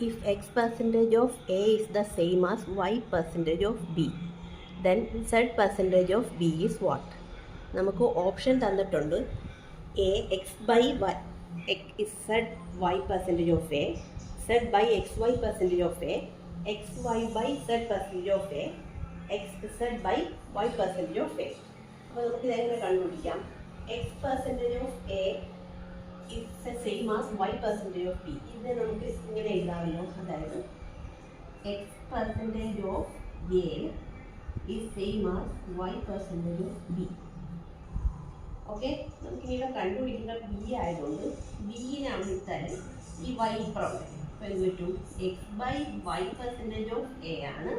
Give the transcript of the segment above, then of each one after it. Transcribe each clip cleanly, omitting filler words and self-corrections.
if x percentage of A is the same as y percentage of B, then z percentage of B is what? നമുക്ക് option തന്നിട്ടുണ്ട് a x by y z y percentage of A, z by xy percentage of A, xy by z percentage of A, xz by y percentage of A. അപ്പോൾ നമുക്ക് ഇതെങ്ങനെ കണ്ടുപിടിക്കാം? X percentage of A is the same as y percentage of B. ഇതിനെ നമുക്ക് ഇങ്ങനെ എഴുതാമല്ലോ. അതായത് x percentage of A is same as y percentage of B. Okay, നമുക്ക് ഇവിടെ കണ്ടുപിടിക്കേണ്ട ബി ആയതുകൊണ്ട് ബിനെ അവിടെ ഇട്ടാൽ ഈ y ഇപ്പുറം വരും. കിട്ടും x by Y percentage of A ആണ്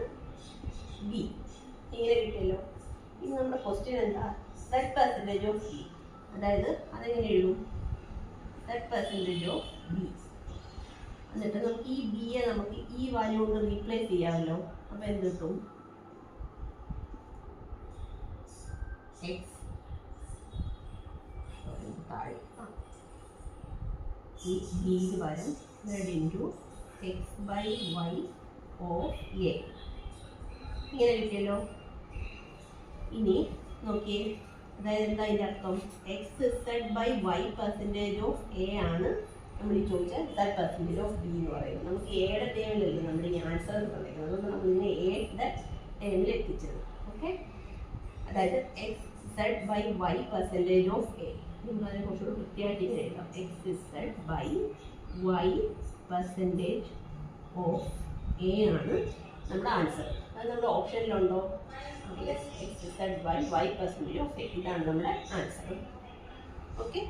ബി. ഇങ്ങനെ കിട്ടിയല്ലോ. ഇനി നമ്മുടെ ക്വസ്റ്റ്യൻ എന്താ? Z percentage of b. അതായത് അതെങ്ങനെ എഴുതും? Z percentage of b. എന്നിട്ട് നമുക്ക് ഈ ബിയെ നമുക്ക് ഈ വാല്യൂ കൊണ്ട് റീപ്ലേസ് ചെയ്യാമല്ലോ. അപ്പോൾ എന്ത് കിട്ടും? എക്സ് ഈ ബിക്ക് പകരം z into x by y of a. ഇങ്ങനെ കിട്ടിയല്ലോ. ഇനി നോക്കിയേ, അതായത് എന്താ അതിൻ്റെ അർത്ഥം? X Z by Y percentage of A ആണ് നമ്മൾ ഈ ചോദിച്ചാൽ സെഡ് പെർസെൻറ്റേജ് ഓഫ് ബി എന്ന് പറയുന്നത്. നമുക്ക് എയുടെ ടേമിലല്ലേ നമ്മൾ ഈ ആൻസർ എന്ന് പറയുന്നത്. അതുകൊണ്ട് നമ്മൾ ഇതിനെ എയുടെ ടേമിൽ എത്തിച്ചത്. ഓക്കെ, അതായത് X Z by Y percentage of A. നമ്മൾ അതിനെ കുറച്ചുകൂടി കൃത്യമായിട്ട് ഇങ്ങനെ എഴുതാം. X Z by Y percentage of A ആണ് നമ്മുടെ ആൻസർ. അത് നമ്മുടെ ഓപ്ഷനിലുണ്ടോ? X Z by Y percentage of A. ഇതാണ് നമ്മുടെ ആൻസർ. ഓക്കെ.